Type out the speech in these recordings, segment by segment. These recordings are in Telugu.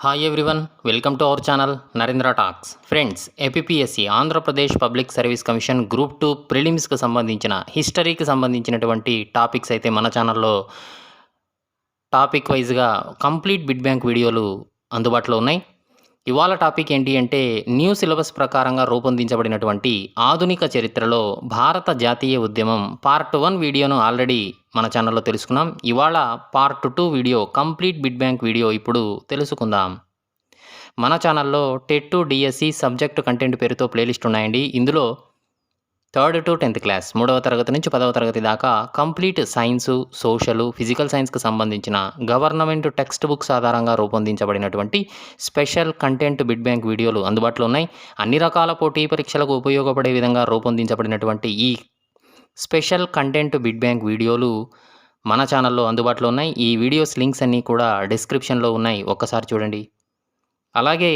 Hi everyone, welcome to our channel Narendra talks. Friends, APSC Andhra Pradesh public service commission group 2 ప్రిలిమ్స్కి సంబంధించిన హిస్టరీకి సంబంధించినటువంటి టాపిక్స్ అయితే మన ఛానల్లో టాపిక్ వైజ్గా కంప్లీట్ బిట్ బ్యాంక్ వీడియోలు అందుబాటులో ఉన్నాయి. ఇవాళ టాపిక్ ఏంటి అంటే న్యూ సిలబస్ ప్రకారంగా రూపొందించబడినటువంటి ఆధునిక చరిత్రలో భారత జాతీయ ఉద్యమం పార్ట్ 1 వీడియోను ఆల్రెడీ మన ఛానల్లో తెలుసుకున్నాం. ఇవాళ part 2 video complete bit bank video ఇప్పుడు తెలుసుకుందాం. మన ఛానల్లో టెట్ డిఎస్సి సబ్జెక్టు కంటెంట్ పేరుతో ప్లేలిస్ట్ ఉన్నాయండి. ఇందులో 3rd to 10th క్లాస్ 3వ తరగతి నుంచి 10వ తరగతి దాకా కంప్లీట్ సైన్సు, సోషలు, ఫిజికల్ సైన్స్కి సంబంధించిన గవర్నమెంట్ టెక్స్ట్ బుక్స్ ఆధారంగా రూపొందించబడినటువంటి స్పెషల్ కంటెంట్ బిట్ బ్యాంక్ వీడియోలు అందుబాటులో ఉన్నాయి. అన్ని రకాల పోటీ పరీక్షలకు ఉపయోగపడే విధంగా రూపొందించబడినటువంటి ఈ స్పెషల్ కంటెంట్ బిట్ బ్యాంక్ వీడియోలు మన ఛానల్లో అందుబాటులో ఉన్నాయి. ఈ వీడియోస్ లింక్స్ అన్నీ కూడా డిస్క్రిప్షన్లో ఉన్నాయి, ఒక్కసారి చూడండి. అలాగే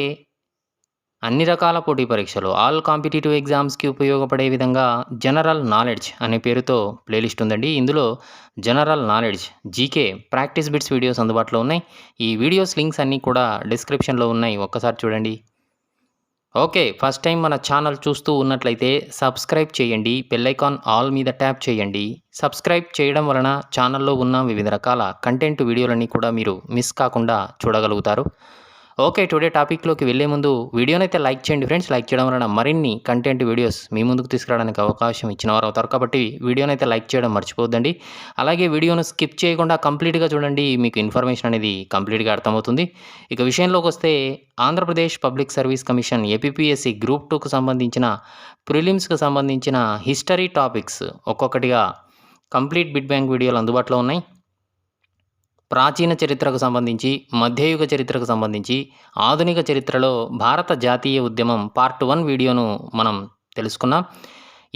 అన్ని రకాల పోటీ పరీక్షలు ఆల్ కాంపిటేటివ్ ఎగ్జామ్స్కి ఉపయోగపడే విధంగా జనరల్ నాలెడ్జ్ అనే పేరుతో ప్లేలిస్ట్ ఉందండి. ఇందులో general knowledge, GK, practice bits videos అందుబాటులో ఉన్నాయి. ఈ వీడియోస్ లింక్స్ అన్నీ కూడా డిస్క్రిప్షన్లో ఉన్నాయి, ఒక్కసారి చూడండి. ఓకే, ఫస్ట్ టైం మన ఛానల్ చూస్తూ ఉన్నట్లయితే సబ్స్క్రైబ్ చేయండి, బెల్ ఐకాన్ ఆల్ మీద ట్యాప్ చేయండి. సబ్స్క్రైబ్ చేయడం వలన ఛానల్లో ఉన్న వివిధ రకాల కంటెంట్ వీడియోలన్నీ కూడా మీరు మిస్ కాకుండా చూడగలుగుతారు. ఓకే, టుడే టాపిక్లోకి వెళ్ళే ముందు వీడియోనైతే లైక్ చేయండి ఫ్రెండ్స్. లైక్ చేయడం వలన మరిన్ని కంటెంట్ వీడియోస్ మీ ముందుకు తీసుకురావడానికి అవకాశం ఇచ్చిన వారు అవుతారు. కాబట్టి వీడియోనైతే లైక్ చేయడం మర్చిపోద్దండి. అలాగే వీడియోను స్కిప్ చేయకుండా కంప్లీట్గా చూడండి, మీకు ఇన్ఫర్మేషన్ అనేది కంప్లీట్గా అర్థమవుతుంది. ఇక విషయంలోకి వస్తే Andhra Pradesh public service commission APSC group 2కు సంబంధించిన ప్రిలిమ్స్కి సంబంధించిన హిస్టరీ టాపిక్స్ ఒక్కొక్కటిగా కంప్లీట్ బిట్ బ్యాంక్ వీడియోలు అందుబాటులో ఉన్నాయి. ప్రాచీన చరిత్రకు సంబంధించి, మధ్యయుగ చరిత్రకు సంబంధించి, ఆధునిక చరిత్రలో భారత జాతీయ ఉద్యమం పార్ట్ 1 వీడియోను మనం తెలుసుకున్నాం.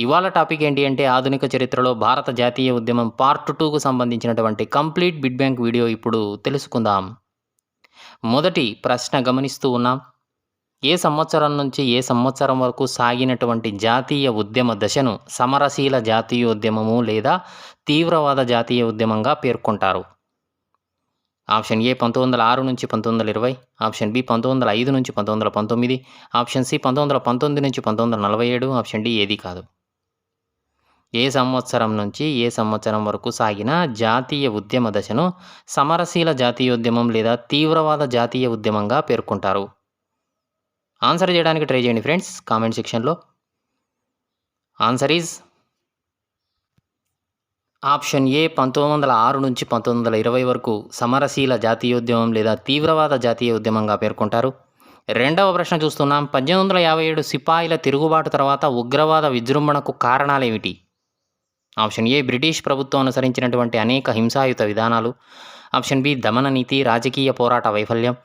ఇవాళ టాపిక్ ఏంటి అంటే ఆధునిక చరిత్రలో భారత జాతీయ ఉద్యమం పార్ట్ 2కు సంబంధించినటువంటి కంప్లీట్ బిట్ బ్యాంక్ వీడియో ఇప్పుడు తెలుసుకుందాం. మొదటి ప్రశ్న గమనిస్తూ ఉన్నాం. ఏ సంవత్సరం నుంచి ఏ సంవత్సరం వరకు సాగినటువంటి జాతీయ ఉద్యమ దశను సమరశీల జాతీయోద్యమము లేదా తీవ్రవాద జాతీయ ఉద్యమంగా పేర్కొంటారు? ఆప్షన్ ఏ 1906 నుంచి 1920, ఆప్షన్ బి 1905 నుంచి 1919, ఆప్షన్ సి 1919 నుంచి 1947, ఆప్షన్ డి ఏది కాదు. ఏ సంవత్సరం నుంచి ఏ సంవత్సరం వరకు సాగిన జాతీయ ఉద్యమ దశను సమరశీల జాతీయోద్యమం లేదా తీవ్రవాద జాతీయ ఉద్యమంగా పేర్కొంటారు? ఆన్సర్ చేయడానికి ట్రై చేయండి ఫ్రెండ్స్ కామెంట్ సెక్షన్లో. ఆన్సర్ ఈజ్ ఆప్షన్ ఏ 1906 నుంచి 1920 వరకు సమరశీల జాతీయోద్యమం లేదా తీవ్రవాద జాతీయ ఉద్యమంగా పేర్కొంటారు. రెండవ ప్రశ్న చూస్తున్నాం. 1857 సిపాయిల తిరుగుబాటు తర్వాత ఉగ్రవాద విజృంభణకు కారణాలేమిటి? ఆప్షన్ ఏ బ్రిటిష్ ప్రభుత్వం అనుసరించినటువంటి అనేక హింసాయుత విధానాలు, ఆప్షన్ బి దమన నీతి, రాజకీయ పోరాట వైఫల్యం,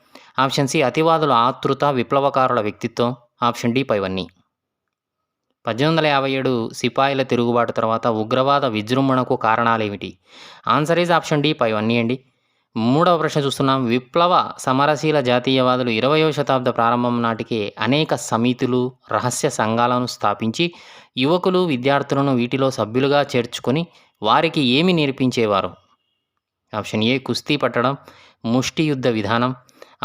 ఆప్షన్ సి అతివాదుల ఆతృత, విప్లవకారుల వ్యక్తిత్వం, ఆప్షన్ డి పైవన్నీ. 1857 సిపాయిల తిరుగుబాటు తర్వాత ఉగ్రవాద విజృంభణకు కారణాలేమిటి? ఆన్సర్ ఈజ్ ఆప్షన్ డి పైవన్నీ అండి. మూడవ ప్రశ్న చూస్తున్నాం. విప్లవ సమరశీల జాతీయవాదులు 20వ శతాబ్ద ప్రారంభం నాటికే అనేక సమితులు, రహస్య సంఘాలను స్థాపించి యువకులు, విద్యార్థులను వీటిలో సభ్యులుగా చేర్చుకొని వారికి ఏమి నేర్పించేవారు? ఆప్షన్ ఏ కుస్తీ పట్టడం, ముష్టి యుద్ధ విధానం,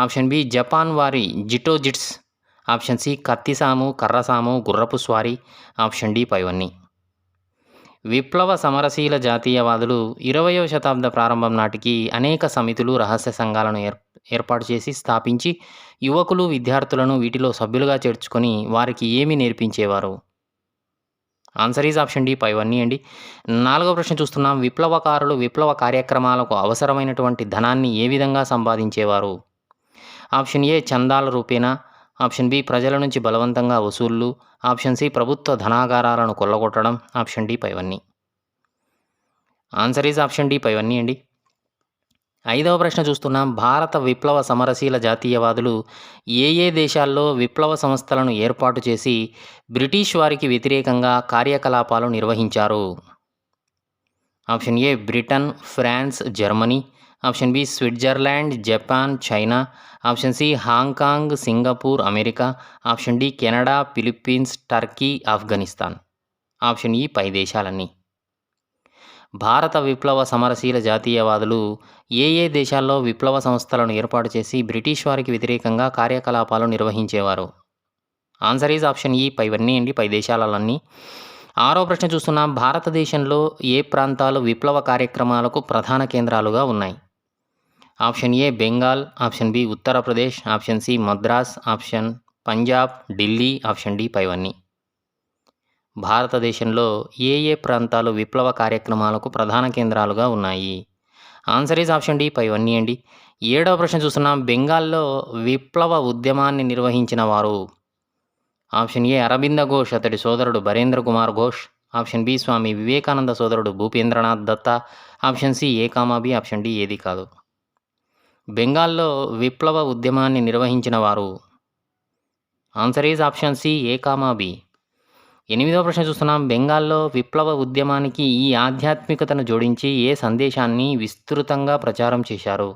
ఆప్షన్ బి జపాన్ వారి జిటోజిట్స్, ఆప్షన్ సి కత్తిసాము, కర్రసాము, గుర్రపు స్వారీ, ఆప్షన్ డి పైవన్నీ. విప్లవ సమరశీల జాతీయవాదులు 20వ శతాబ్ద ప్రారంభం నాటికి అనేక సమితులు, రహస్య సంఘాలను ఏర్పాటు చేసి స్థాపించి యువకులు, విద్యార్థులను వీటిలో సభ్యులుగా చేర్చుకొని వారికి ఏమి నేర్పించేవారు? ఆన్సర్ ఈజ్ ఆప్షన్ డి పైవన్నీ అండి. నాలుగవ ప్రశ్న చూస్తున్నాం. విప్లవకారులు విప్లవ కార్యక్రమాలకు అవసరమైనటువంటి ధనాన్ని ఏ విధంగా సంపాదించేవారు? ఆప్షన్ ఏ చందాల రూపేణా, ఆప్షన్ బి ప్రజల నుంచి బలవంతంగా వసూళ్లు, ఆప్షన్ సి ప్రభుత్వ ధనాగారాలను కొల్లగొట్టడం, ఆప్షన్ డి పైవన్నీ. ఆన్సర్ ఈజ్ ఆప్షన్ డి పైవన్నీ అండి. ఐదవ ప్రశ్న చూస్తున్నాం. భారత విప్లవ సమరశీల జాతీయవాదులు ఏ దేశాల్లో విప్లవ సంస్థలను ఏర్పాటు చేసి బ్రిటిష్ వారికి వ్యతిరేకంగా కార్యకలాపాలు నిర్వహించారు? Option A Britain, France, Germany, option B Switzerland, Japan, China, option C Hong Kong, Singapore, America, option D Canada, Philippines, Turkey, Afghanistan, option ఈ పై దేశాలన్నీ. భారత విప్లవ సమరశీల జాతీయవాదులు ఏ ఏ దేశాల్లో విప్లవ సంస్థలను ఏర్పాటు చేసి బ్రిటిష్ వారికి వ్యతిరేకంగా కార్యకలాపాలు నిర్వహించేవారు? ఆన్సర్ ఈజ్ ఆప్షన్ ఈ పైవన్నీ అండి, పై దేశాలన్నీ. ఆరో ప్రశ్న చూస్తున్నాం. భారతదేశంలో ఏ ప్రాంతాలు విప్లవ కార్యక్రమాలకు ప్రధాన కేంద్రాలుగా ఉన్నాయి? Option A Bengal, option B Uttar Pradesh, option C Madras, option Punjab, Delhi, option D పైవన్నీ. భారతదేశంలో ఏ ఏ ప్రాంతాలు విప్లవ కార్యక్రమాలకు ప్రధాన కేంద్రాలుగా ఉన్నాయి? ఆన్సర్ ఈజ్ ఆప్షన్ డి పైవన్నీ అండి. ఏడవ ప్రశ్న చూస్తున్నాం. బెంగాల్లో విప్లవ ఉద్యమాన్ని నిర్వహించిన వారు? ఆప్షన్ ఏ అరబింద ఘోష్, అతడి సోదరుడు బరేంద్ర కుమార్ ఘోష్, ఆప్షన్ బి స్వామి వివేకానంద సోదరుడు Bhupendranath Datta, option C A comma B, option D ఏది కాదు. బెంగాల్లో విప్లవ ఉద్యమాన్ని నిర్వహించిన వారు? Answer is option C A comma B. ఎనిమిదవ ప్రశ్న చూస్తున్నాం. బెంగాల్లో విప్లవ ఉద్యమానికి ఈ ఆధ్యాత్మికతను జోడించి ఏ సందేశాన్ని విస్తృతంగా ప్రచారం చేశారు?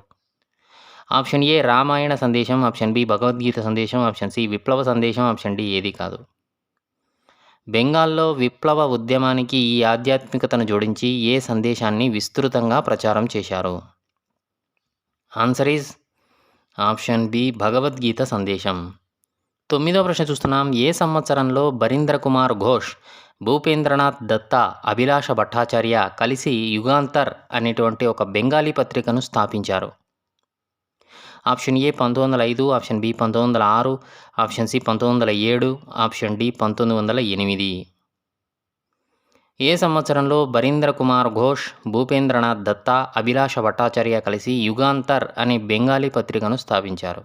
ఆప్షన్ ఏ రామాయణ సందేశం, ఆప్షన్ బి భగవద్గీత సందేశం, ఆప్షన్ సి విప్లవ సందేశం, ఆప్షన్ డి ఏది కాదు. బెంగాల్లో విప్లవ ఉద్యమానికి ఈ ఆధ్యాత్మికతను జోడించి ఏ సందేశాన్ని విస్తృతంగా ప్రచారం చేశారు? Answer is option B Bhagavad Gita సందేశం. తొమ్మిదవ ప్రశ్న చూస్తున్నాం. ఏ సంవత్సరంలో బరీంద్ర కుమార్ ఘోష్, భూపేంద్రనాథ్ దత్తా, అభిలాష భట్టాచార్య కలిసి యుగాంతర్ అనేటువంటి ఒక బెంగాలీ పత్రికను స్థాపించారు? Option A 1905, option B 1906, option C 1907, option D 1908. ఏ సంవత్సరంలో బరీంద్ర కుమార్ ఘోష్, భూపేంద్రనాథ్ దత్తా, అభిలాష భట్టాచార్య కలిసి యుగాంతర్ అనే బెంగాలీ పత్రికను స్థాపించారు?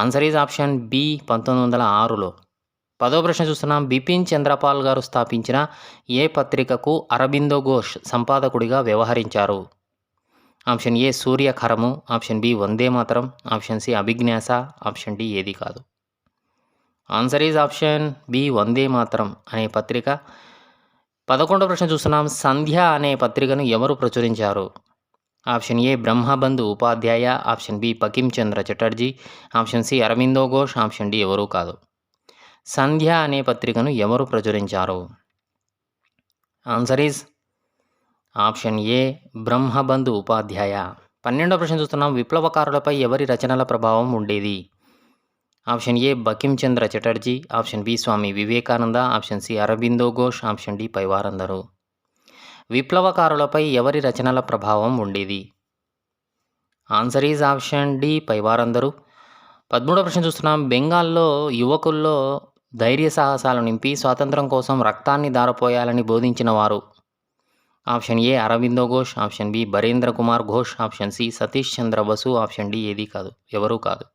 ఆన్సర్ ఈజ్ ఆప్షన్ బి 1906లో. పదో ప్రశ్న చూస్తున్నాం. బిపిన్ చంద్రపాల్ గారు స్థాపించిన ఏ పత్రికకు అరబిందో ఘోష్ సంపాదకుడిగా వ్యవహరించారు? ఆప్షన్ ఏ సూర్యఖరము, option B Vande Mataram, option C అభిజ్ఞాస, ఆప్షన్ డి ఏది కాదు. Answer is option B Vande Mataram అనే పత్రిక. 11వ ప్రశ్న చూస్తున్నాం. సంధ్య అనే పత్రికను ఎవరు ప్రచురించారు? Option A Brahmabandhu Upadhyay, option B Bankim Chandra Chatterjee, option C Aurobindo Ghosh, option D ఎవరూ కాదు. సంధ్య అనే పత్రికను ఎవరు ప్రచురించారు? Answer is option A Brahmabandhu Upadhyay. 12వ ప్రశ్న చూస్తున్నాం. విప్లవకారులపై ఎవరి రచనల ప్రభావం ఉండేది? Option A Bankim Chandra Chatterjee, option B Swami Vivekananda, option C Aurobindo Ghosh, option D పైవారందరూ. విప్లవకారులపై ఎవరి రచనల ప్రభావం ఉండేది? ఆన్సర్ ఈజ్ ఆప్షన్ డి పైవారందరూ. 13వ ప్రశ్న చూస్తున్నాం. బెంగాల్లో యువకుల్లో ధైర్య సాహసాలు నింపి స్వాతంత్రం కోసం రక్తాన్ని ధారపోయాలని బోధించిన వారు? Option A Aurobindo Ghosh, option B Barindra Kumar Ghosh, option C Satish Chandra Basu, option D ఏది కాదు, ఎవరూ కాదు.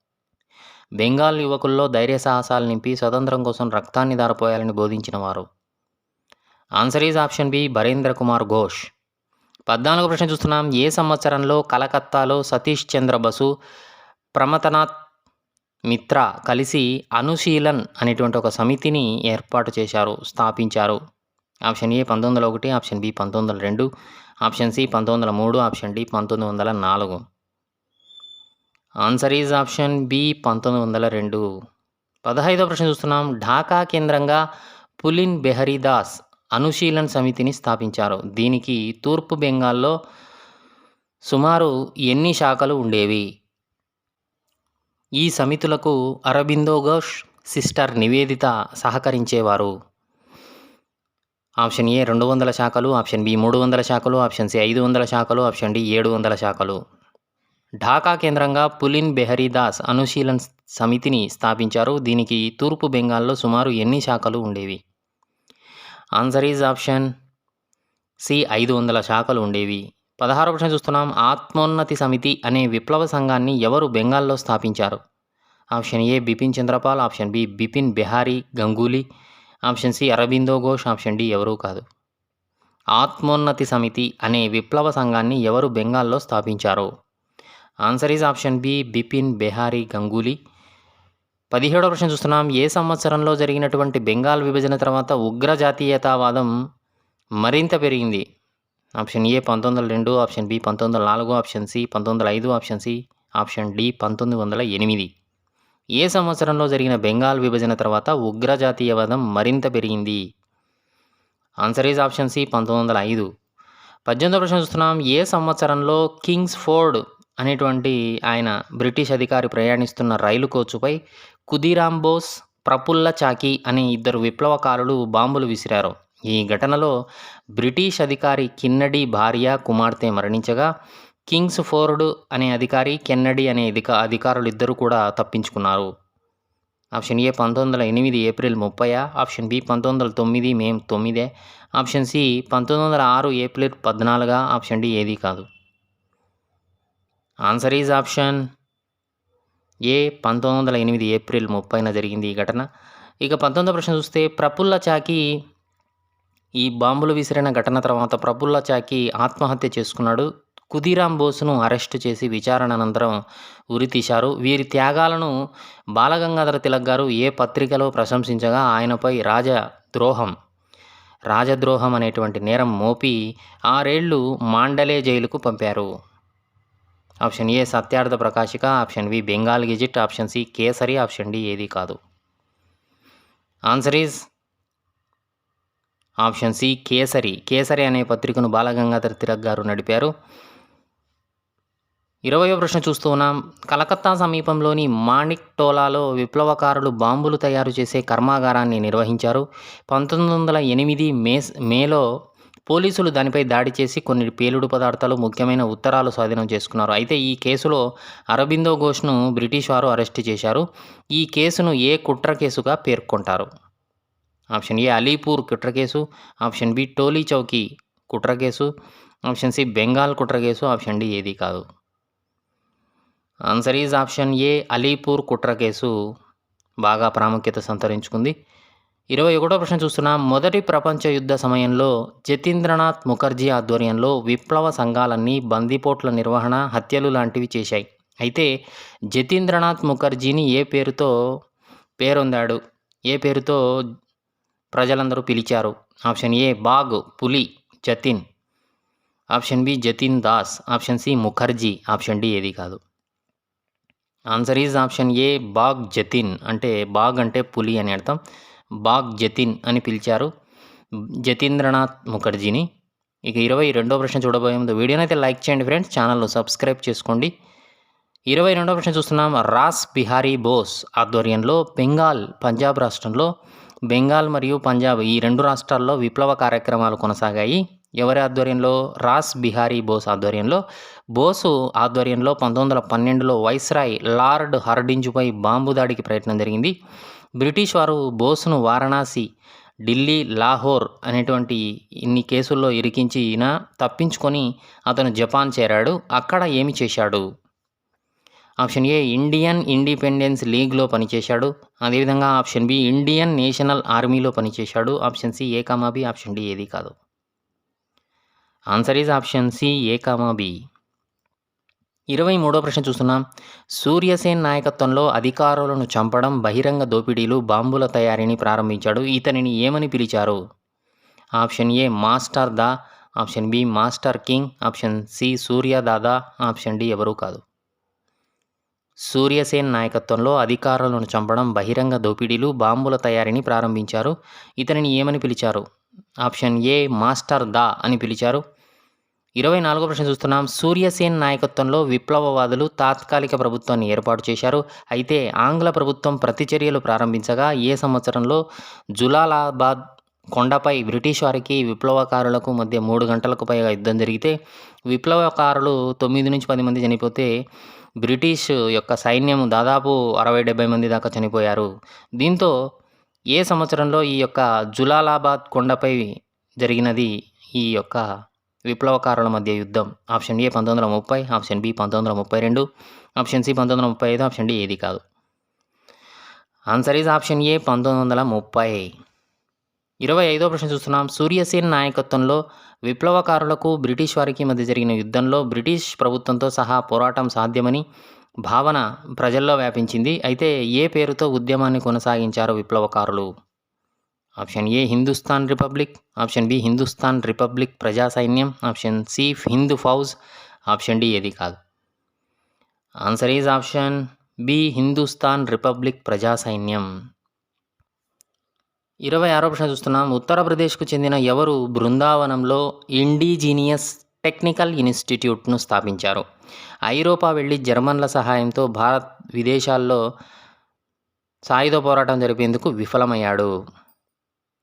బెంగాల్ యువకుల్లో ధైర్య సాహసాలు నింపి స్వతంత్రం కోసం రక్తాన్ని ధారపోయాలని బోధించిన వారు? Answer is option B Barindra Kumar Ghosh. 14వ ప్రశ్న చూస్తున్నాం. ఏ సంవత్సరంలో కలకత్తాలో సతీష్ చంద్ర బసు, ప్రమథనాథ్ మిత్ర కలిసి అనుశీలన్ అనేటువంటి ఒక సమితిని ఏర్పాటు చేశారు, స్థాపించారు? Option A 1901, option B 1902, option C 1903, option D 1904. Answer is option B 1902. 15వ ప్రశ్న చూస్తున్నాం. ఢాకా కేంద్రంగా పులిన్ బెహరీదాస్ అనుశీలన్ సమితిని స్థాపించారు. దీనికి తూర్పు బెంగాల్లో సుమారు ఎన్ని శాఖలు ఉండేవి? ఈ సమితులకు అరబిందో ఘోష్, సిస్టర్ నివేదిత సహకరించేవారు? ఆప్షన్ ఏ 200 శాఖలు, ఆప్షన్ బి 300 శాఖలు, ఆప్షన్ సి 500 శాఖలు, ఆప్షన్ డి 700 శాఖలు. ఢాకా కేంద్రంగా పులిన్ బెహరీదాస్ అనుశీలన్ సమితిని స్థాపించారు. దీనికి తూర్పు బెంగాల్లో సుమారు ఎన్ని శాఖలు ఉండేవి? ఆన్సర్ ఈజ్ ఆప్షన్ సి 500 శాఖలు ఉండేవి. 16వ ప్రశ్న చూస్తున్నాం. ఆత్మోన్నతి సమితి అనే విప్లవ సంఘాన్ని ఎవరు బెంగాల్లో స్థాపించారు? Option A Bipin Chandra Pal, option B Bipin Bihari Ganguly, option C Aurobindo Ghosh, option D ఎవరూ కాదు. ఆత్మోన్నతి సమితి అనే విప్లవ సంఘాన్ని ఎవరు బెంగాల్లో స్థాపించారు? Answer is option B Bipin Bihari Ganguly. 17వ ప్రశ్న చూస్తున్నాం. ఏ సంవత్సరంలో జరిగినటువంటి బెంగాల్ విభజన తర్వాత ఉగ్ర జాతీయతావాదం మరింత పెరిగింది? Option A 1902, option B 1904, option C 1905, option C option D 1908. ఏ సంవత్సరంలో జరిగిన బెంగాల్ విభజన తర్వాత ఉగ్ర జాతీయవాదం మరింత పెరిగింది? Answer is option C 1905. 18వ ప్రశ్న చూస్తున్నాం. ఏ సంవత్సరంలో కింగ్స్‌ఫోర్డ్ అనేటువంటి ఆయన బ్రిటిష్ అధికారి ప్రయాణిస్తున్న రైలు కోచుపై ఖుదీరాం బోస్, ప్రఫుల్ల చాకి అనే ఇద్దరు విప్లవకారులు బాంబులు విసిరారు? ఈ ఘటనలో బ్రిటిష్ అధికారి కిన్నడీ భార్య, కుమార్తె మరణించగా, కింగ్స్‌ఫోర్డ్ అనే అధికారి, కెన్నడీ అనే అధికారులిద్దరూ కూడా తప్పించుకున్నారు. Option A 1908 April 30, option B 1909 May 9, option C 1906 April 14, option D ఏది కాదు. Answer is option A 1908 April 30న జరిగింది ఈ ఘటన. ఇక 19వ ప్రశ్న చూస్తే ప్రఫుల్ల చాకి ఈ బాంబులు విసిరిన ఘటన తర్వాత ప్రఫుల్ల చాకి ఆత్మహత్య చేసుకున్నాడు. ఖుదీరాం బోస్ను అరెస్టు చేసి విచారణ అనంతరం ఉరితీశారు. వీరి త్యాగాలను బాలగంగాధర తిలక్ గారు ఏ పత్రికలో ప్రశంసించగా ఆయనపై రాజద్రోహం అనేటువంటి నేరం మోపి 6 ఏళ్లు మాండలే జైలుకు పంపారు. Option A Satyartha Prakashika, option B Bengal gazette, option C Kesari, option D ఏది కాదు. Answer is option C Kesari. Kesari అనే పత్రికను బాలగంగాధర తిలక్ గారు నడిపారు. 20వ ప్రశ్న చూస్తూ ఉన్నాం. కలకత్తా సమీపంలోని మాణిక్ టోలాలో విప్లవకారులు బాంబులు తయారు చేసే కర్మాగారాన్ని నిర్వహించారు. 1908 మేలో పోలీసులు దానిపై దాడి చేసి కొన్ని పేలుడు పదార్థాలు, ముఖ్యమైన ఉత్తరాలు స్వాధీనం చేసుకున్నారు. అయితే ఈ కేసులో అరబిందో ఘోష్ను బ్రిటిష్ వారు అరెస్టు చేశారు. ఈ కేసును ఏ కుట్ర కేసుగా పేర్కొంటారు? ఆప్షన్ ఏ అలీపూర్ కుట్ర కేసు, ఆప్షన్ బి టోలీ చౌకీ కుట్ర కేసు, ఆప్షన్ సి బెంగాల్ కుట్ర కేసు, ఆప్షన్ డి ఏది కాదు. ఆన్సర్ ఈజ్ ఆప్షన్ ఏ అలీపూర్ కుట్ర కేసు బాగా ప్రాముఖ్యత సంతరించుకుంది. 21వ ప్రశ్న చూస్తున్నాం. మొదటి ప్రపంచ యుద్ధ సమయంలో జతీంద్రనాథ్ ముఖర్జీ ఆధ్వర్యంలో విప్లవ సంఘాలన్నీ బందిపోట్ల నిర్వహణ, హత్యలు లాంటివి చేశాయి. అయితే జతీంద్రనాథ్ ముఖర్జీని ఏ పేరొందాడు? ఏ పేరుతో ప్రజలందరూ పిలిచారు? ఆప్షన్ ఏ బాగ్ పులి Jatin, option B Jatin Das, option C Mukherjee, option D ఏది కాదు. Answer is option A Bagh Jatin. Bagh అంటే పులి అని అర్థం. బాగ్ జతిన్ అని పిలిచారు జతీంద్రనాథ్ ముఖర్జీని. ఇక 22వ ప్రశ్న చూడబోయే ముందు వీడియోని అయితే లైక్ చేయండి ఫ్రెండ్స్, ఛానల్ను సబ్స్క్రైబ్ చేసుకోండి. 22వ ప్రశ్న చూస్తున్నాం. రాస్ బిహారీ బోస్ ఆధ్వర్యంలో పంజాబ్ రాష్ట్రంలో బెంగాల్ మరియు పంజాబ్ ఈ 2 రాష్ట్రాల్లో విప్లవ కార్యక్రమాలు కొనసాగాయి. ఎవరి ఆధ్వర్యంలో? రాస్ బిహారీ బోస్ ఆధ్వర్యంలో. బోసు ఆధ్వర్యంలో 1912లో వైస్రాయ్ లార్డ్ హర్డింజ్పై బాంబు దాడికి ప్రయత్నం జరిగింది. బ్రిటిష్ వారు బోస్ను వారణాసి, ఢిల్లీ, లాహోర్ అనేటువంటి ఇన్ని కేసుల్లో ఇరికించిన తప్పించుకొని అతను జపాన్ చేరాడు. అక్కడ ఏమి చేశాడు? ఆప్షన్ ఏ ఇండియన్ ఇండిపెండెన్స్ లీగ్లో పనిచేశాడు. అదేవిధంగా ఆప్షన్ బి ఇండియన్ నేషనల్ ఆర్మీలో పనిచేశాడు. Option C A comma B, option D ఏది కాదు. Answer is option C A comma B. 23వ ప్రశ్న చూస్తున్నాం. సూర్యసేన్ నాయకత్వంలో అధికారులను చంపడం, బహిరంగ దోపిడీలు, బాంబుల తయారీని ప్రారంభించాడు. ఇతనిని ఏమని పిలిచారు? Option A master Da, option B master king, option C Surya Dada, option D ఎవరూ కాదు. సూర్యసేన్ నాయకత్వంలో అధికారులను చంపడం, బహిరంగ దోపిడీలు, బాంబుల తయారీని ప్రారంభించారు. ఇతనిని ఏమని పిలిచారు? ఆప్షన్ ఏ మాస్టర్ దా అని పిలిచారు. 24వ ప్రశ్న చూస్తున్నాం. సూర్యసేన్ నాయకత్వంలో విప్లవవాదులు తాత్కాలిక ప్రభుత్వాన్ని ఏర్పాటు చేశారు. అయితే ఆంగ్ల ప్రభుత్వం ప్రతిచర్యలు ప్రారంభించగా ఏ సంవత్సరంలో జులాలాబాద్ కొండపై బ్రిటిష్ వారికి విప్లవకారులకు మధ్య 3 గంటలకు పైగా యుద్ధం జరిగితే విప్లవకారులు 9 నుంచి 10 మంది చనిపోతే బ్రిటిష్ యొక్క సైన్యం దాదాపు 60-70 మంది దాకా చనిపోయారు. దీంతో ఏ సంవత్సరంలో ఈ యొక్క జులాలాబాద్ కొండపై జరిగినది ఈ యొక్క విప్లవకారుల మధ్య యుద్ధం? Option A 1930, option B 1932, option C 1935, option D ఏది కాదు. Answer is option A 1930. 25వ ప్రశ్న చూస్తున్నాం. సూర్యసేన్ నాయకత్వంలో విప్లవకారులకు బ్రిటిష్ వారికి మధ్య జరిగిన యుద్ధంలో బ్రిటిష్ ప్రభుత్వంతో సహా పోరాటం సాధ్యమని భావన ప్రజల్లో వ్యాపించింది. అయితే ఏ పేరుతో ఉద్యమాన్ని కొనసాగించారు విప్లవకారులు? Option A Hindustan republic, option B Hindustan republic ప్రజా సైన్యం, ఆప్షన్ సి హిందూ ఫౌజ్, ఆప్షన్ డి ఏది కాదు. Answer is option B Hindustan republic ప్రజా సైన్యం. 26వ ప్రశ్న చూస్తున్నాం. ఉత్తరప్రదేశ్‌కు చెందిన ఎవరు బృందావనంలో ఇండిజీనియస్ టెక్నికల్ ఇన్‌స్టిట్యూట్‌ను స్థాపించారు? ఐరోపా వెళ్లి జర్మన్ల సహాయంతో భారత్ విదేశాల్లో సాయుధ పోరాటం జరిపేందుకు విఫలమయ్యాడు.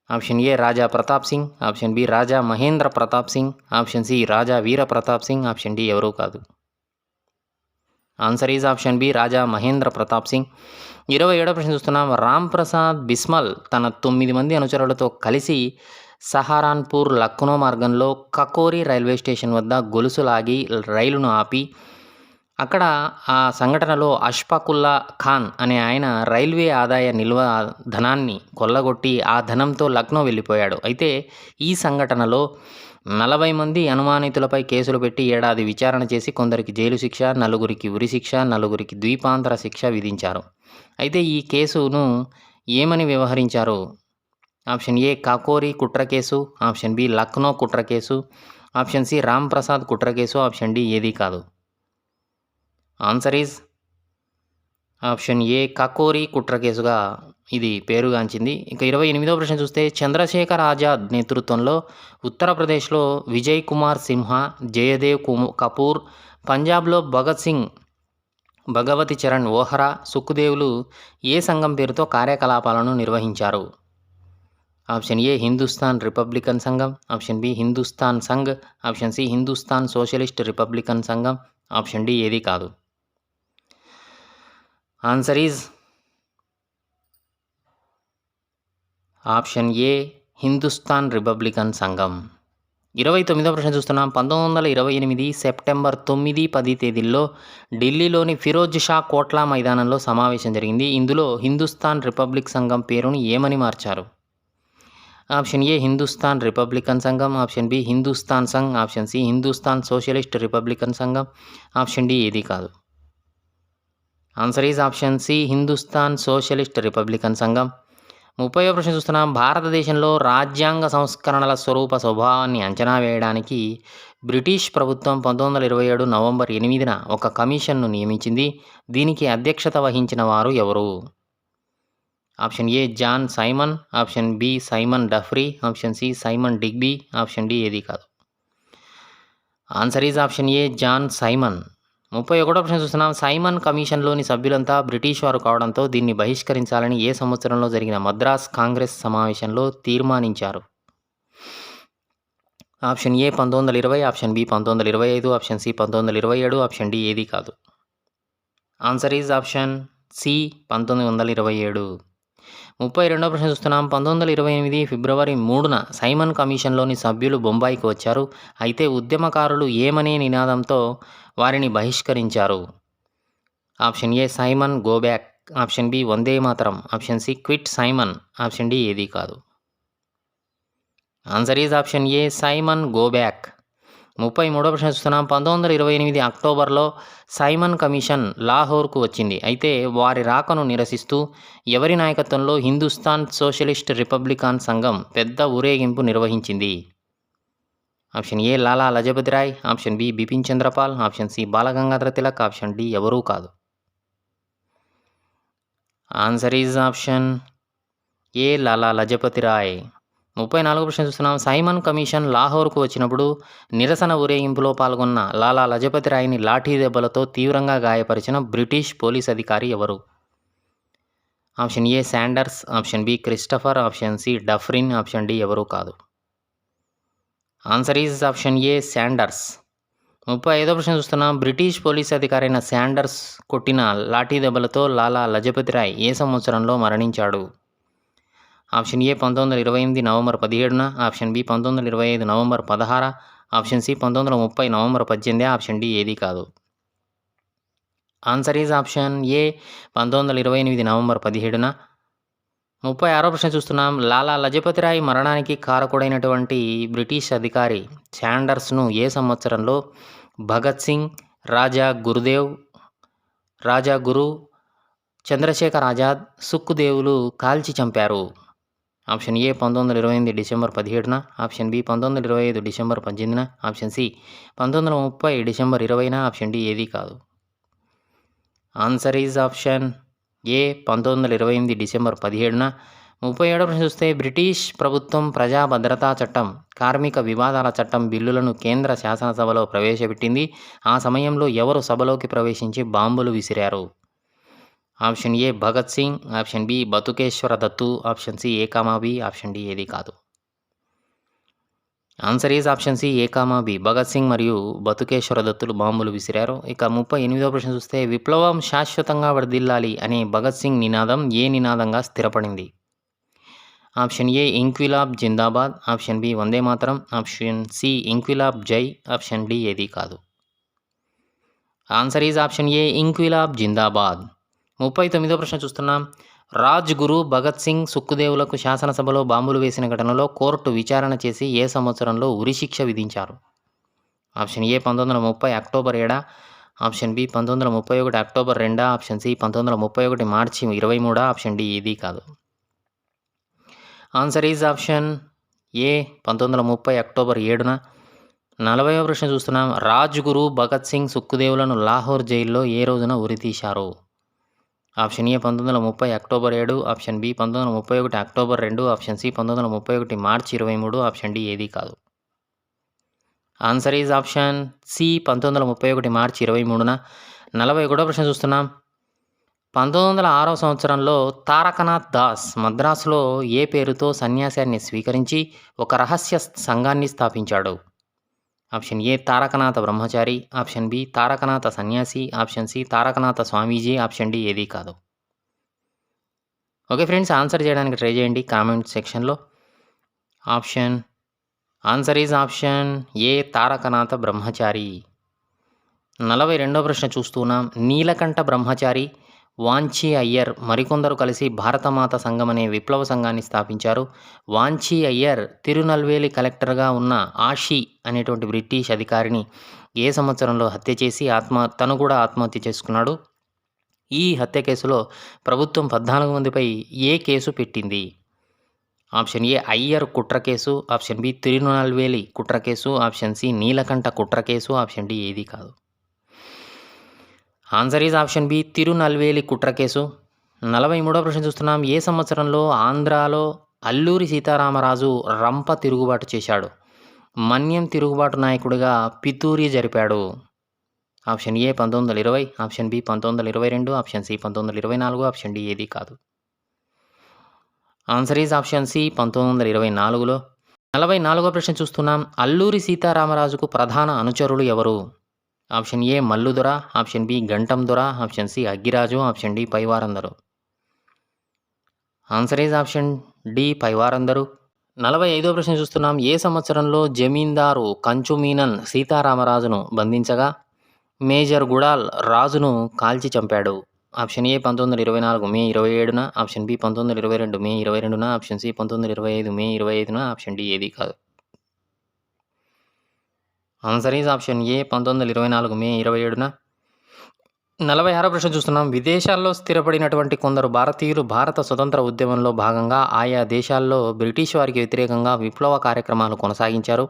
Option A Raja Pratap Singh, option B Raja Mahendra Pratap Singh, option C Raja Veera Pratap Singh, option D ఎవరూ కాదు. Answer is option B Raja Mahendra Pratap Singh. 27వ ప్రశ్న చూస్తున్నాం. రామ్ ప్రసాద్ బిస్మల్ తన 9 మంది అనుచరులతో కలిసి సహారన్పూర్ లక్నో మార్గంలో కకోరి రైల్వే స్టేషన్ వద్ద గొలుసు లాగి రైలును ఆపి అక్కడ ఆ సంఘటనలో అష్ఫాకుల్లా ఖాన్ అనే ఆయన రైల్వే ఆదాయ నిల్వ ధనాన్ని కొల్లగొట్టి ఆ ధనంతో లక్నో వెళ్ళిపోయాడు. అయితే ఈ సంఘటనలో 40 మంది అనుమానితులపై కేసులు పెట్టి ఏడాది విచారణ చేసి కొందరికి జైలు శిక్ష, నలుగురికి ఉరిశిక్ష, నలుగురికి ద్వీపాంతర శిక్ష విధించారు. అయితే ఈ కేసును ఏమని వ్యవహరించారు? ఆప్షన్ ఏ కాకోరి కుట్ర కేసు, ఆప్షన్ బి లక్నో కుట్ర case, option C Ram Prasad కుట్ర కేసు, ఆప్షన్ డి ఏదీ కాదు. Answer is option A Kakori కుట్ర కేసుగా ఇది పేరుగాంచింది. ఇక 28వ ప్రశ్న చూస్తే చంద్రశేఖర్ ఆజాద్ నేతృత్వంలో ఉత్తరప్రదేశ్లో విజయ్ కుమార్ సింహా, జయదేవ్ కపూర్, పంజాబ్లో భగత్ సింగ్, భగవతి చరణ్ వోహ్రా, సుఖ్దేవ్లు ఏ సంఘం పేరుతో కార్యకలాపాలను నిర్వహించారు? ఆప్షన్ ఏ హిందుస్థాన్ రిపబ్లికన్ సంఘం, option B Hindustan Sangh, option C Hindustan Socialist Republican సంఘం, ఆప్షన్ డి ఏదీ కాదు. Answer is option A Hindustan Republican సంఘం. 29వ ప్రశ్న చూస్తున్నాం. 1928 సెప్టెంబర్ 9, 10 తేదీల్లో ఢిల్లీలోని ఫిరోజ్ షా కోట్లా మైదానంలో సమావేశం జరిగింది. ఇందులో హిందుస్థాన్ రిపబ్లిక్ సంఘం పేరును ఏమని మార్చారు? ఆప్షన్ ఏ హిందుస్థాన్ రిపబ్లికన్ సంఘం, option B Hindustan Sangh, option C Hindustan Socialist Republican సంఘం, ఆప్షన్ డి ఏదీ కాదు. Answer is option C Hindustan Socialist Republican సంఘం. 30వ ప్రశ్న చూస్తున్నాం. భారతదేశంలో రాజ్యాంగ సంస్కరణల స్వభావాన్ని అంచనా వేయడానికి బ్రిటిష్ ప్రభుత్వం 1927 నవంబర్ 8న ఒక కమిషన్ను నియమించింది. దీనికి అధ్యక్షత వహించిన వారు ఎవరు? Option A John Simon, option B Simon Duffrey, option C Simon Digby, option D ఏదీ కాదు. Answer is option A John Simon. 31వ ప్రశ్న చూస్తున్నాం. సైమన్ కమిషన్లోని సభ్యులంతా బ్రిటిష్ వారు కావడంతో దీన్ని బహిష్కరించాలని ఏ సంవత్సరంలో జరిగిన మద్రాస్ కాంగ్రెస్ సమావేశంలో తీర్మానించారు? Option A 1920, option B 1925, option C 1927, option D ఏదీ కాదు. Answer is option C 1927. 32వ ప్రశ్న చూస్తున్నాం. 1928 ఫిబ్రవరి 3న సైమన్ కమిషన్లోని సభ్యులు బొంబాయికి వచ్చారు. అయితే ఉద్యమకారులు ఏమనే నినాదంతో వారిని బహిష్కరించారు? Option A Simon go back, option B Vande Mataram, option C quit Simon, option D ఏదీ కాదు. Answer is option A Simon go back. 33వ ప్రశ్న చూస్తున్నాం. 1928 అక్టోబర్లో సైమన్ కమిషన్ లాహోర్కు వచ్చింది. అయితే వారి రాకను నిరసిస్తూ ఎవరి నాయకత్వంలో హిందుస్థాన్ సోషలిస్ట్ రిపబ్లికన్ సంఘం పెద్ద ఊరేగింపు నిర్వహించింది? Option A Lala Lajpat Rai, option B Bipin Chandra Pal, option C Bal Gangadhar Tilak, option D ఎవరూ కాదు. Answer is option A Lala Lajpat Rai. 34వ ప్రశ్న చూస్తున్నాం. సైమన్ కమిషన్ లాహోర్కు వచ్చినప్పుడు నిరసన ఊరేగింపులో పాల్గొన్న లాలా లజపతి రాయ్ని లాఠీ దెబ్బలతో తీవ్రంగా గాయపరిచిన బ్రిటిష్ పోలీస్ అధికారి ఎవరు? Option A Sanders, option B Christopher, option C Dufferin, option D ఎవరూ కాదు. Answer is option A Sanders. 35వ ప్రశ్న చూస్తున్నాం. బ్రిటిష్ పోలీస్ అధికారి అయిన శాండర్స్ కొట్టిన లాఠీ దెబ్బలతో లాలా లజపతి రాయ్ ఏ సంవత్సరంలో మరణించాడు? ఆప్షన్ ఏ 1928 నవంబర్ 17న, option B 1925 November 16, option C 1930 November 18, option D ఏదీ కాదు. Answer is option A 1928 November 17న. 36వ ప్రశ్న చూస్తున్నాం. లాలా లజపతి రాయ్ మరణానికి కారకుడైనటువంటి బ్రిటిష్ అధికారి శాండర్స్ను ఏ సంవత్సరంలో భగత్ సింగ్, రాజా గురు, చంద్రశేఖర్ ఆజాద్, సుఖ్దేవ్లు కాల్చి చంపారు? ఆప్షన్ ఏ 1928 డిసెంబర్ 17న, ఆప్షన్ బి 1925 డిసెంబర్ 18న, ఆప్షన్ సి 1930 డిసెంబర్ 20న, ఆప్షన్ డి ఏదీ కాదు. Answer is option A 1928 December 17న. 37వ ప్రశ్న చూస్తే బ్రిటిష్ ప్రభుత్వం ప్రజా భద్రతా చట్టం, కార్మిక వివాదాల చట్టం బిల్లులను కేంద్ర శాసనసభలో ప్రవేశపెట్టింది. ఆ సమయంలో ఎవరు సభలోకి ప్రవేశించి బాంబులు విసిరారు? Option A Bhagat Singh, option B Batukeshwar Dutt, option C A comma B, option D ఏది కాదు. Answer is option C A comma B. Bhagat Singh మరియు బతుకేశ్వర దత్తులు బాంబులు విసిరారు. ఇక 38వ ప్రశ్న చూస్తే విప్లవం శాశ్వతంగా వర్ధిల్లాలి అనే భగత్ సింగ్ నినాదం ఏ నినాదంగా స్థిరపడింది? ఆప్షన్ ఏ ఇంక్విలాబ్ జిందాబాద్, option B Vande Mataram, option C ఇంక్విలాబ్ జై, ఆప్షన్ డి ఏది కాదు. ఆన్సర్ ఈజ్ ఆప్షన్ ఏ ఇంక్విలాబ్ జిందాబాద్. 39వ ప్రశ్న చూస్తున్నాం. రాజ్ గురు భగత్ సింగ్ సుఖ్దేవులకు శాసనసభలో బాంబులు వేసిన ఘటనలో కోర్టు విచారణ చేసి ఏ సంవత్సరంలో ఉరిశిక్ష విధించారు? Option A 1930 October 7, option B 1931 October 2, option C 1931 March 23, option D ఏది కాదు. Answer is option A 1930 October 7న. 40వ ప్రశ్న చూస్తున్నాం. రాజ్ గురు భగత్ సింగ్ సుఖ్దేవులను లాహోర్ జైల్లో ఏ రోజున ఉరితీశారు? Option A 1930 October 7, option B 1931 October 2, option C 1931 March 23, option D ఏది కాదు. Answer is option C 1931 March 23న. 41వ ప్రశ్న చూస్తున్నాం. 1906వ సంవత్సరంలో తారకనాథ్ దాస్ మద్రాసులో ఏ పేరుతో సన్యాసాన్ని స్వీకరించి ఒక రహస్య సంఘాన్ని స్థాపించాడు? Option A తారకనాథ Brahmachari, option B తారకనాథ సన్యాసి, ఆప్షన్ సి తారకనాథ స్వామీజీ, ఆప్షన్ డి ఏది కాదు. ఓకే ఫ్రెండ్స్, ఆన్సర్ చేయడానికి ట్రై చేయండి కామెంట్ సెక్షన్లో. ఆన్సర్ ఈజ్ ఆప్షన్ ఏ తారకనాథ బ్రహ్మచారి. 42వ ప్రశ్న చూస్తున్నాం. నీలకంఠ బ్రహ్మచారి, వాంఛీ అయ్యర్ మరికొందరు కలిసి భారతమాత సంఘం అనే విప్లవ సంఘాన్ని స్థాపించారు. వాంఛీ అయ్యర్ తిరునల్వేలి కలెక్టర్గా ఉన్న ఆషి అనేటువంటి బ్రిటిష్ అధికారిని ఏ సంవత్సరంలో హత్య చేసి తను కూడా ఆత్మహత్య చేసుకున్నాడు? ఈ హత్య కేసులో ప్రభుత్వం 14 మందిపై ఏ కేసు పెట్టింది? ఆప్షన్ ఏ అయ్యర్ కుట్ర కేసు, ఆప్షన్ బి తిరునల్వేలి కుట్ర కేసు, ఆప్షన్ సి నీలకంఠ కుట్ర కేసు, ఆప్షన్ డి ఏది కాదు. Answer is option B Tirunelveli కుట్ర కేసు. 43వ ప్రశ్న చూస్తున్నాం. ఏ సంవత్సరంలో ఆంధ్రాలో అల్లూరి సీతారామరాజు రంప తిరుగుబాటు చేశాడు? మన్యం తిరుగుబాటు నాయకుడిగా పితూరి జరిపాడు. Option A 1920, option B 1922, option C 1924, option D ఏది కాదు. ఆన్సర్ ఈజ్ ఆప్షన్ సి 1924లో. 44వ ప్రశ్న చూస్తున్నాం. అల్లూరి సీతారామరాజుకు ప్రధాన అనుచరులు ఎవరు? Option A Malludora, option B Gantam Dora, option C Aggiraju, option D పైవారందరు. ఆన్సర్ ఈజ్ ఆప్షన్ డి పైవారందరు. 45వ ప్రశ్న చూస్తున్నాం. ఏ సంవత్సరంలో జమీందారు కంచు మీనన్ సీతారామరాజును బంధించగా మేజర్ గుడాల్ రాజును కాల్చి చంపాడు? ఆప్షన్ ఏ 1924 మే 27న, ఆప్షన్ బి 1922 మే 22న, ఆప్షన్ సి 1925 మే 25న, ఆప్షన్ డి ఏది కాదు. Answer is option A 1924 May 27న. 46వ ప్రశ్న చూస్తున్నాం. విదేశాల్లో స్థిరపడినటువంటి కొందరు భారతీయులు భారత స్వతంత్ర ఉద్యమంలో భాగంగా ఆయా దేశాల్లో బ్రిటిష్ వారికి వ్యతిరేకంగా విప్లవ కార్యక్రమాలు కొనసాగించారు.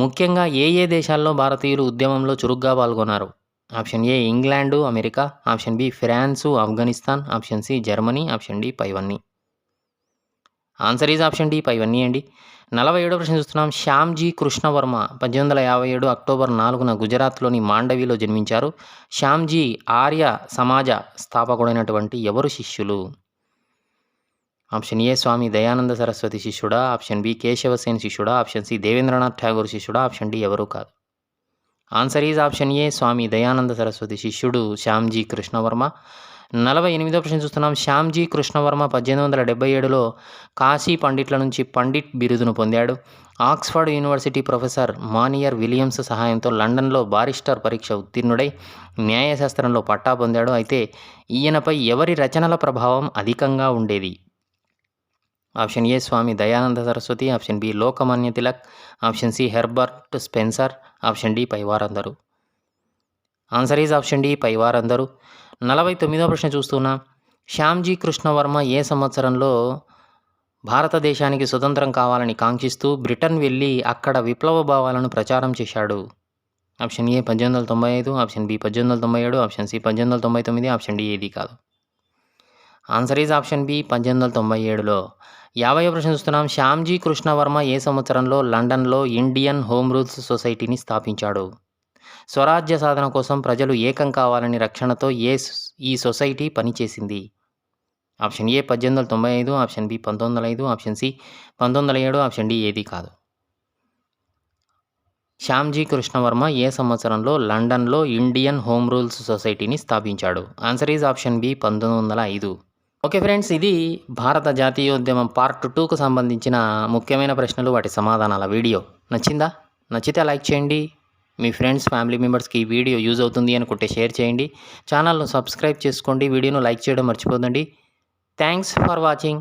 ముఖ్యంగా ఏ ఏ దేశాల్లో భారతీయులు ఉద్యమంలో చురుగ్గా పాల్గొన్నారు? Option A England, America, option B France, Afghanistan, option C Germany, option D పైవన్నీ. ఆన్సర్ ఈజ్ ఆప్షన్ డి పైవన్నీ అండి. 47వ ప్రశ్న చూస్తున్నాం. శ్యామ్జీ కృష్ణవర్మ 1857 అక్టోబర్ 4న గుజరాత్లోని మాండవిలో జన్మించారు. శ్యామ్జీ ఆర్య సమాజ స్థాపకుడైనటువంటి ఎవరు శిష్యులు? ఆప్షన్ ఏ స్వామి దయానంద సరస్వతి శిష్యుడా, ఆప్షన్ బి కేశవసేన్ శిష్యుడా, ఆప్షన్ సి దేవేంద్రనాథ్ ఠాగూర్ శిష్యుడా, ఆప్షన్ డి ఎవరు కాదు. Answer is option A Swami Dayananda Saraswati శిష్యుడు శ్యామ్జీ కృష్ణవర్మ. 48వ ప్రశ్న చూస్తున్నాం. శ్యామ్జీ కృష్ణవర్మ 1877లో కాశీ పండిట్ల నుంచి పండిట్ బిరుదును పొందాడు. Oxford university professor Manair Williams సహాయంతో లండన్లో బారిస్టర్ పరీక్ష ఉత్తీర్ణుడై న్యాయశాస్త్రంలో పట్టా పొందాడు. అయితే ఈయనపై ఎవరి రచనల ప్రభావం అధికంగా ఉండేది? Option A Swami Dayananda Saraswati, option B Lokmanya Tilak, option C Herbert Spencer, option D పైవారందరు. ఆన్సర్ ఈజ్ ఆప్షన్ డి పైవారందరు. 49వ ప్రశ్న చూస్తున్నా. శ్యామ్జీ కృష్ణవర్మ ఏ సంవత్సరంలో భారతదేశానికి స్వతంత్రం కావాలని కాంక్షిస్తూ బ్రిటన్ వెళ్ళి అక్కడ విప్లవ భావాలను ప్రచారం చేశాడు? Option A 1895, option B 1897, option C 1899, option D ఏది కాదు. ఆన్సర్ ఈజ్ ఆప్షన్ బి 1897లో. 50వ ప్రశ్న చూస్తున్నాం. శ్యామ్జీ కృష్ణవర్మ ఏ సంవత్సరంలో లండన్లో ఇండియన్ హోమ్ రూల్స్ సొసైటీని స్థాపించాడు? స్వరాజ్య సాధన కోసం ప్రజలు ఏకం కావాలని రక్షణతో ఈ సొసైటీ పనిచేసింది? Option A 1895, option B 1905, option C 1907, option D ఏది కాదు. శ్యామ్జీ కృష్ణవర్మ ఏ సంవత్సరంలో లండన్లో ఇండియన్ హోమ్ రూల్స్ సొసైటీని స్థాపించాడు? Answer is option B 1905. Okay friends, ఇది భారత జాతీయోద్యమం పార్ట్ 2కు సంబంధించిన ముఖ్యమైన ప్రశ్నలు, వాటి సమాధానాల వీడియో. నచ్చిందా? నచ్చితే లైక్ చేయండి. మీ ఫ్రెండ్స్, ఫ్యామిలీ మెంబర్స్కి ఈ వీడియో యూజ్ అవుతుంది అనుకుంటే షేర్ చేయండి. ఛానల్ను సబ్స్క్రైబ్ చేసుకోండి. వీడియోను లైక్ చేయడం మర్చిపోదండి. Thanks for watching.